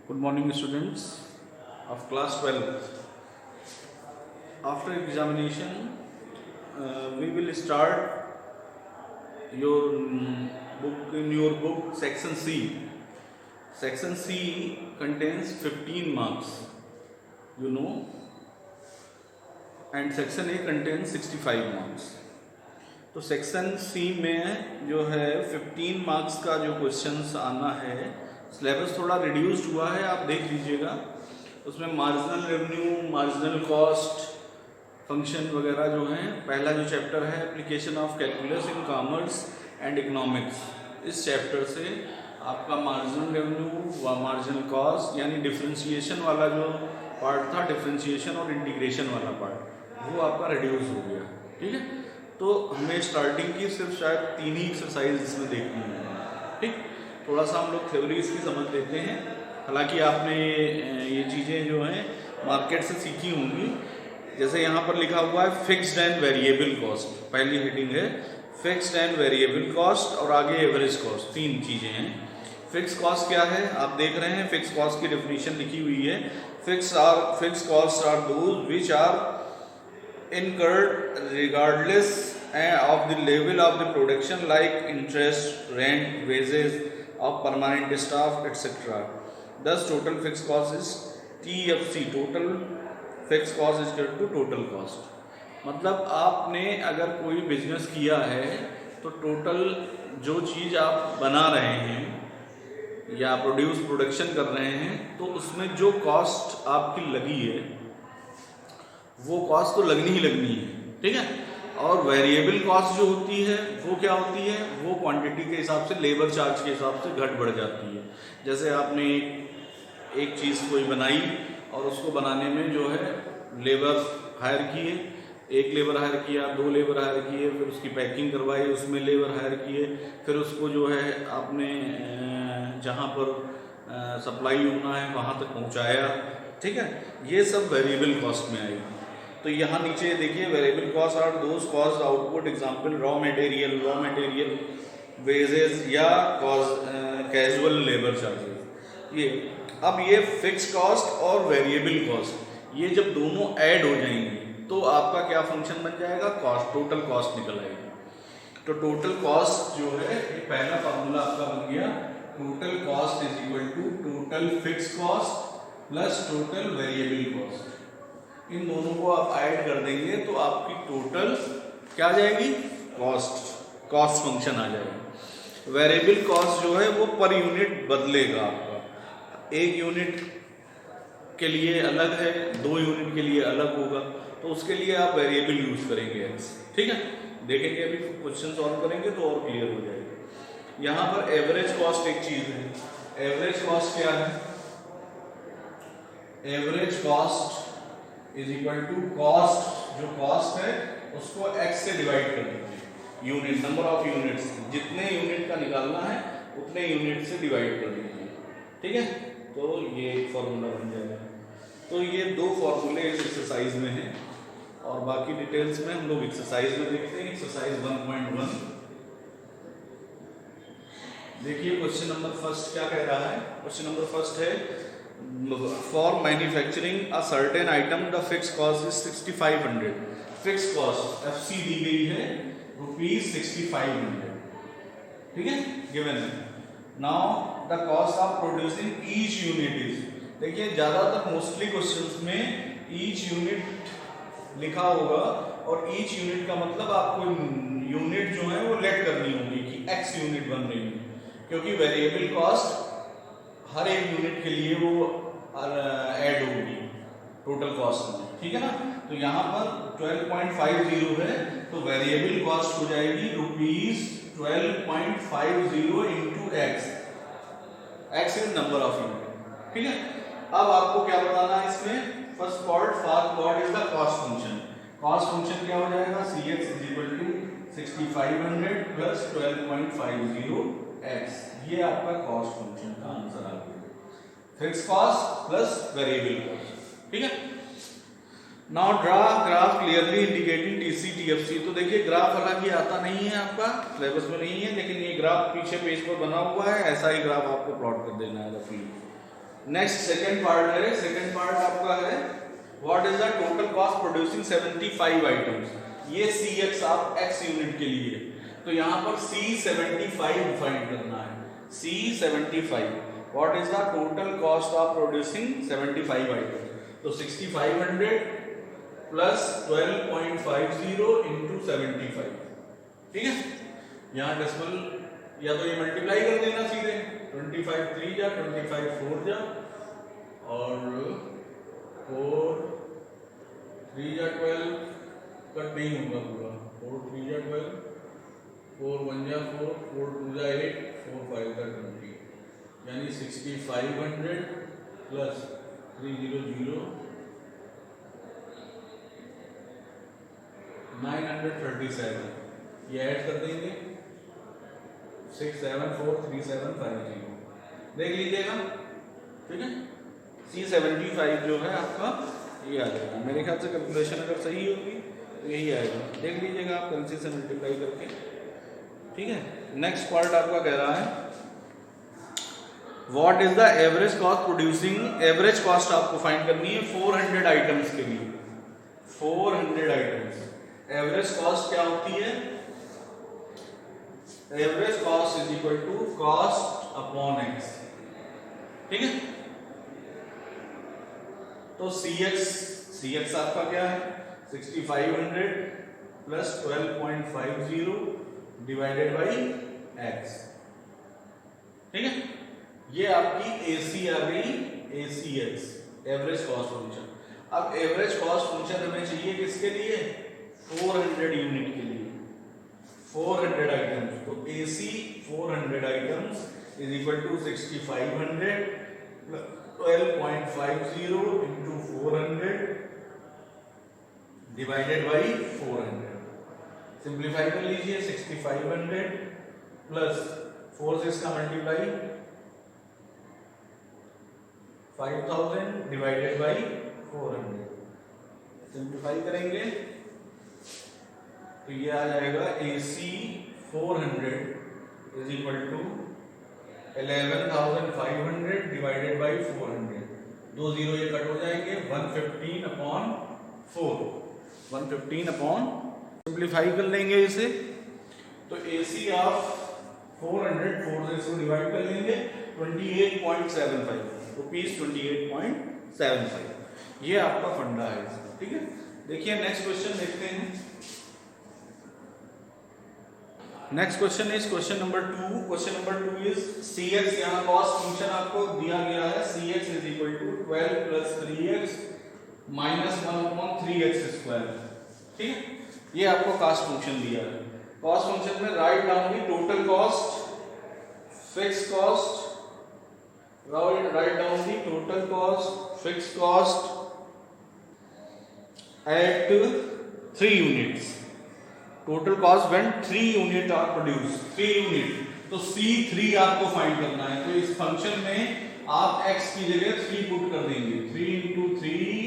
Good morning, students of class 12. After examination, we will start your book section C. Section C contains 15 marks, and section A contains 65 marks. तो section C में जो है 15 marks का जो questions आना है, syllabus थोड़ा reduced हुआ है, आप देख लीजिएगा। उसमें marginal revenue, marginal cost, function वगैरह जो हैं, पहला जो चैप्टर है application of calculus in commerce and economics, इस चैप्टर से आपका मार्जिनल रेवेन्यू व मार्जिनल कॉस्ट यानी डिफ्रेंशिएशन वाला जो पार्ट था, डिफ्रेंशिएशन और इंटीग्रेशन वाला पार्ट, वो आपका रिड्यूस हो गया। ठीक है, तो हमें स्टार्टिंग की सिर्फ शायद 3 ही एक्सरसाइज इसमें देखनी है। ठीक, थोड़ा सा हम लोग थ्योरी इसकी समझ लेते हैं। हालांकि आपने ये चीज़ें जो हैं मार्केट से सीखी होंगी। जैसे यहाँ पर लिखा हुआ है फिक्स्ड एंड वेरिएबल कॉस्ट, पहली हेडिंग है फिक्स्ड एंड वेरिएबल कॉस्ट, और आगे एवरेज कॉस्ट, 3 चीज़ें हैं। फिक्स कॉस्ट क्या है आप देख रहे हैं, फिक्स कॉस्ट की डेफिनेशन लिखी हुई है। Fix cost are those which are incurred regardless of the level of the production, like interest, rent, wages of permanent staff, etc. Thus total fixed cost is TFC, total fixed cost is equal to total cost. मतलब आपने अगर कोई business किया है तो total जो चीज़ आप बना रहे हैं या प्रोडक्शन कर रहे हैं, तो उसमें जो कॉस्ट आपकी लगी है वो कॉस्ट तो लगनी ही लगनी है। ठीक है, और वेरिएबल कॉस्ट जो होती है वो क्या होती है, वो क्वांटिटी के हिसाब से, लेबर चार्ज के हिसाब से घट बढ़ जाती है। जैसे आपने एक चीज़ कोई बनाई और उसको बनाने में जो है लेबर हायर किए, एक लेबर हायर किया, 2 लेबर हायर किए, फिर उसकी पैकिंग करवाई, उसमें लेबर हायर किए, फिर उसको जो है आपने जहाँ पर सप्लाई होना है वहाँ तक पहुँचाया। ठीक है, ये सब वेरिएबल कॉस्ट में आएगी। तो यहाँ नीचे देखिए variable cost are those cost output, example raw material, wages या कैजुअल लेबर चार्जेस। ये अब ये फिक्स कॉस्ट और वेरिएबल कॉस्ट, ये जब दोनों ऐड हो जाएंगे तो आपका क्या फंक्शन बन जाएगा, कॉस्ट, टोटल कॉस्ट निकल आएगी। तो टोटल कॉस्ट जो है, पहला फार्मूला आपका बन गया, total cost is equal to total fix cost plus total variable cost. इन दोनों को आप ऐड कर देंगे तो आपकी टोटल क्या आ जाएगी, कॉस्ट फंक्शन आ जाएगा। वेरिएबल कॉस्ट जो है वो पर यूनिट बदलेगा आपका, 1 यूनिट के लिए अलग है, 2 यूनिट के लिए अलग होगा, तो उसके लिए आप वेरिएबल यूज करेंगे एक्स। ठीक है, देखेंगे अभी क्वेश्चन सॉल्व करेंगे तो और क्लियर हो जाएगा। यहाँ पर एवरेज कॉस्ट एक चीज है। एवरेज कॉस्ट क्या है, average cost is equal to cost, जो कॉस्ट है उसको x से डिवाइड कर दीजिए, यूनिट, नंबर ऑफ यूनिट्स, जितने यूनिट का निकालना है उतने यूनिट से डिवाइड कर दीजिए। ठीक है, तो ये एक फॉर्मूला बन जाएगा। तो ये 2 फॉर्मूले इस एक्सरसाइज में हैं, और बाकी डिटेल्स में हम लोग एक्सरसाइज में देखते हैं। एक्सरसाइज 1.1 देखिए, क्वेश्चन नंबर फर्स्ट क्या कह रहा है। क्वेश्चन नंबर फर्स्ट है, for manufacturing a certain item the fix cost is 6500। Fix cost FC दी गई है ₹6500। ठीक है, गिवन है। Now the cost of producing each unit is, देखिए ज्यादातर मोस्टली क्वेश्चंस में ईच यूनिट लिखा होगा, और ईच यूनिट का मतलब आपको यूनिट जो है वो लेट करनी होगी कि एक्स यूनिट बन रही है, क्योंकि वेरिएबल कॉस्ट हर एक यूनिट के लिए वो ऐड होगी टोटल कॉस्ट में। ठीक है ना, तो यहाँ पर 12.50 है, तो वेरिएबल कॉस्ट हो जाएगी ₹12.50 into x. X is number of unit. ठीक है, अब आपको क्या बताना है इसमें, first part is the cost function. Cost function क्या हो जाएगा, CX is equal to 6500 plus 12.50 x. ये आपका कॉस्ट फंक्शन का आंसर आ गया, fix cost plus variable cost. ठीक है, now draw graph clearly indicating TC TFC। तो देखिए ग्राफ हालांकि आता नहीं है, आपका सिलेबस में नहीं है, लेकिन ये ग्राफ पीछे पेज पर बना हुआ है, ऐसा ही ग्राफ आपको प्लॉट कर देना है रफली। नेक्स्ट सेकंड पार्ट है, सेकंड पार्ट आपका है what is the total cost producing 75 items. ये CX आप X यूनिट के लिए, तो यहाँ पर C75 फाइंड करना है। C75 what is the total cost of producing 75 items, तो 6500 प्लस 12.50 इंटू 75, ठीक है। यहाँ डेसिमल या तो ये मल्टीप्लाई कर देना सीधे, 25 3 जा 25 4 जा और 4 3 जा 12, कट नहीं होगा पूरा, 4 3 जा 12, 4 1 जा 4, 4 2 जा 8, 4 5 जा 20, यानी 6500 प्लस 300 937, ये ऐड कर देंगे 6743750, देख लीजिएगा, ठीक है। C75 जो है आपका ये आ जाएगा, मेरे ख्याल से कैलकुलेशन अगर सही होगी तो यही आएगा, देख लीजिएगा आप करेंसी से मल्टीप्लाई करके, ठीक है। नेक्स्ट पार्ट आपका कह रहा है what is the average cost producing, average cost आपको फाइंड करनी है 400 आइटम्स के लिए, 400 आइटम्स। एवरेज कॉस्ट क्या होती है, average cost is equal to cost upon x, ठीक है। तो CX आपका क्या है 6500 प्लस 12.50 डिवाइडेड बाई एक्स, ठीक है। ये आपकी AC आ गई, ACX एवरेज कॉस्ट फंक्शन। अब एवरेज कॉस्ट फंक्शन हमें चाहिए किसके लिए, 400 यूनिट के लिए, 400 आइटम्स, तो AC 400 items is equal to 6500 12.50 into 400 divided by 400, simplify कर लीजिए, 6500 प्लस 4 से इसका मल्टीप्लाई 5000 डिवाइडेड बाई 400, सिंप्लीफाई करेंगे तो ये आ जाएगा AC 400 is equal to 11,500 divided by 400, 2 zero ये कट हो जाएंगे, 115 अपॉन 4, 115 अपॉन, सिंप्लीफाई कर लेंगे इसे, तो AC ऑफ 400 4 से इसको डिवाइड कर लेंगे 28.75 रुपीज, 28.75, ये आपका फंडा है, ठीक है। देखिए नेक्स्ट क्वेश्चन देखते हैं। Next question is question number 2। Question number 2 is CX, यहाँ कॉस्ट फंक्शन आपको दिया गया है, CX is equal to 12 plus 3x minus 1 upon 3x square, ठीक है। ये आपको कॉस्ट फंक्शन दिया है। कॉस्ट फंक्शन में right down the total cost, fix cost, right down the total cost, fix cost at 3 units, total cost when 3 unit are produce, 3 unit, तो C3 आपको find करना है। तो इस फंक्शन में आप x की जगह 3 पुट कर देंगे, 3 इंटू 3,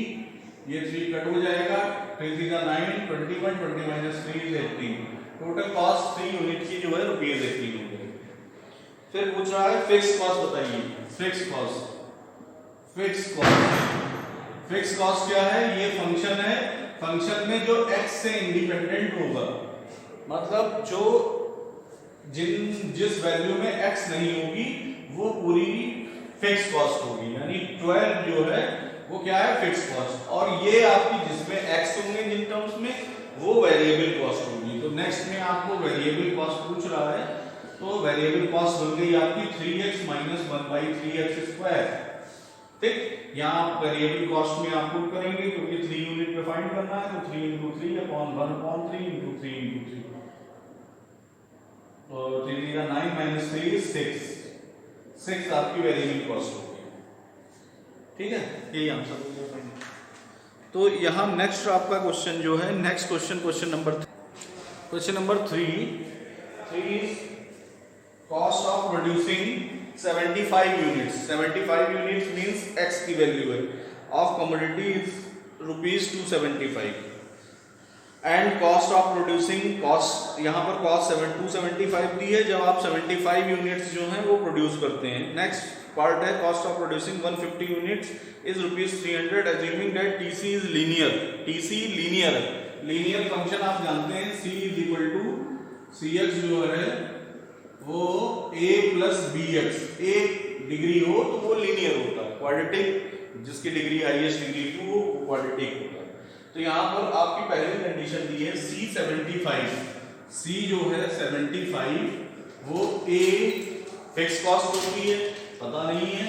ये 3 कट हो जाएगा, 3 3 का 9, 21, 20 minus 3 is 18, total cost 3 unit की जो है रुपीज 18 हो गई। फिर पूछ रहा है फिक्स कॉस्ट बताइए, fix cost, fix cost, fix cost क्या है, ये फंक्शन है, फंक्शन में जो x से इंडिपेंडेंट होगा, मतलब जो जिस वैल्यू में x नहीं होगी वो पूरी फिक्स कॉस्ट होगी, यानी 12 जो है वो क्या है फिक्स कॉस्ट, और ये आपकी जिसमें x होंगे जिन टर्म्स में वो वेरिएबल कॉस्ट होगी। तो नेक्स्ट में आपको वेरिएबल कॉस्ट पूछ रहा है, तो वेरिएबल कॉस्ट बन गई आपकी 3x माइनस 1/3x स्क्वायर, ठीक। यहाँ आप वेरिएबल कॉस्ट में आप पुट करेंगे क्योंकि 3 यूनिट पे फाइंड करना है, तो 3 into 3 upon 1 upon 3 into 3 into 3, तो 3 3 का 9 माइनस 3 इज 6 आपकी वेरिएबल कॉस्ट होगी, ठीक है। यही आंसर हो गया। तो यहाँ नेक्स्ट आपका क्वेश्चन जो है, next question, question number 3 cost of producing 75 units, 75 units means x की वैल्यू है, of commodity is rupees 275, and cost of producing, cost यहाँ पर कॉस्ट 275 दी है जब आप 75 यूनिट्स जो हैं वो प्रोड्यूस करते हैं। नेक्स्ट पार्ट है cost of producing 150 units is ₹300 assuming that TC is linear. TC linear है, लीनियर फंक्शन आप जानते हैं C is equal to CX जो है वो A प्लस BX, एक डिग्री हो तो वो लीनियर होता है, क्वाड्रेटिक जिसकी डिग्री हाईएस्ट डिग्री की वो क्वाड्रेटिक होता है। तो यहाँ पर आपकी पहली कंडीशन दी है C75, C जो है 75 वो A फिक्स कॉस्ट होती है पता नहीं है,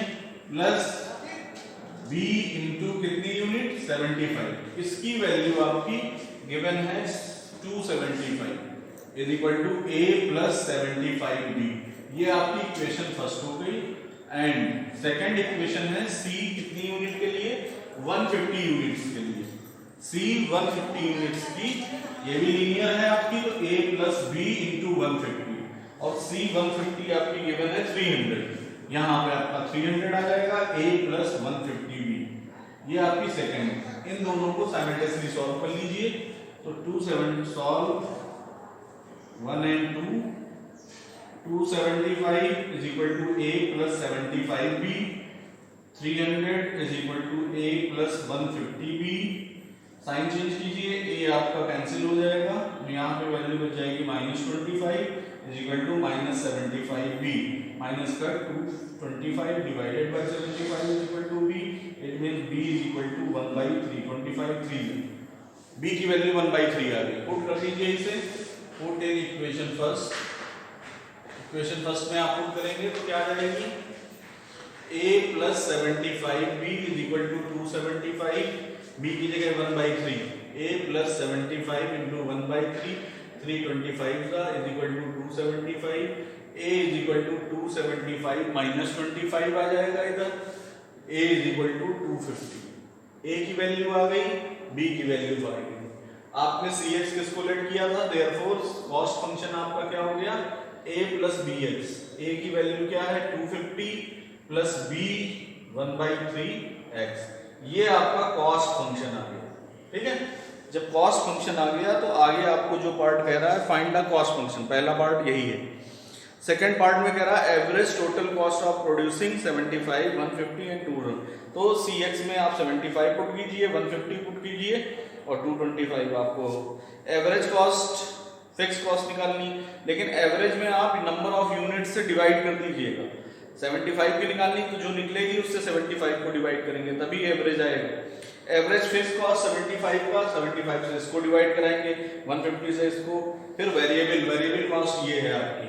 प्लस B इंटू कितनी यूनिट 75, इसकी वैल्यू आपकी गिवन है 275 is equal to A plus 75B। ये आपकी इक्वेशन फर्स्ट हो गई। एंड सेकेंड इक्वेशन है C कितनी यूनिट के लिए 150 यूनिट्स के लिए, C 150 यूनिट्स की, ये भी लीनियर है आपकी, तो A प्लस B इंटू 150 और C 150 आपकी गिवन है 300, यहाँ पे आपका 300 आ जाएगा A प्लस 150B। ये आपकी सेकेंड, इन दोनों को साइमल्टेनियसली सॉल्व कर लीजिए। तो 270 solve 1 and 2, 275 is equal to A plus 75B, 300 is equal to A plus 150B। Sign change कीजिए, A आपका कैंसिल हो जाएगा, यहाँ पे वैल्यू बच जाएगी -25 is equal to -75B, minus कर 225 divided by 75 is equal to B, it means B is equal to 1/3, 25 3, B की वैल्यू 1/3 आ गई। पुट कर दीजिए इसे, put in equation first, equation first में आप पुट करेंगे तो क्या आ जाएगी A plus 75B is equal to 275, B की जगह 1/3, A प्लस 75 इंटू 1/3, 325 का is equal to 275, A is equal to 275 minus 25 आ जाएगा इधर, A is equal to 250। A की वैल्यू आ गई, B की वैल्यू आ गई। आपने CX किसको लेट किया था, देयरफॉर कॉस्ट फंक्शन आपका क्या हो गया A प्लस BX। A की वैल्यू क्या है 250 प्लस B 1/3x, ये आपका कॉस्ट फंक्शन आ गया। ठीक है, जब कॉस्ट फंक्शन आ गया तो आगे आपको जो पार्ट कह रहा है फाइंड द कॉस्ट फंक्शन, पहला पार्ट यही है। सेकेंड पार्ट में कह रहा है average total cost of producing 75, 150 and 200। तो CX में आप 75 पुट कीजिए, 150 पुट कीजिए और 225 आपको एवरेज कॉस्ट, फिक्स कॉस्ट निकालनी। लेकिन एवरेज में आप नंबर ऑफ यूनिट से डिवाइड कर दीजिएगा, 75 की निकालनी तो जो निकलेगी उससे 75 को डिवाइड करेंगे तभी एवरेज आएगा। एवरेज फिक्स कॉस्ट 75 का, 75 से इसको डिवाइड कराएंगे, 150 से इसको, फिर वेरिएबल कॉस्ट ये है आपकी,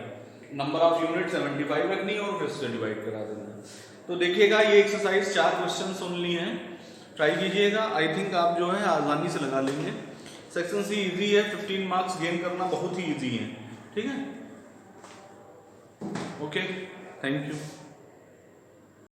नंबर ऑफ यूनिट 75 रखनी है और फिर से डिवाइड करा देना। तो देखिएगा ये एक्सरसाइज 4 क्वेश्चन ओनली हैं, ट्राई कीजिएगा, आई थिंक आप जो है आसानी से लगा लेंगे। सेक्शन C इजी है, 15 मार्क्स गेन करना बहुत ही इजी है। ठीक है, ओके, थैंक यू।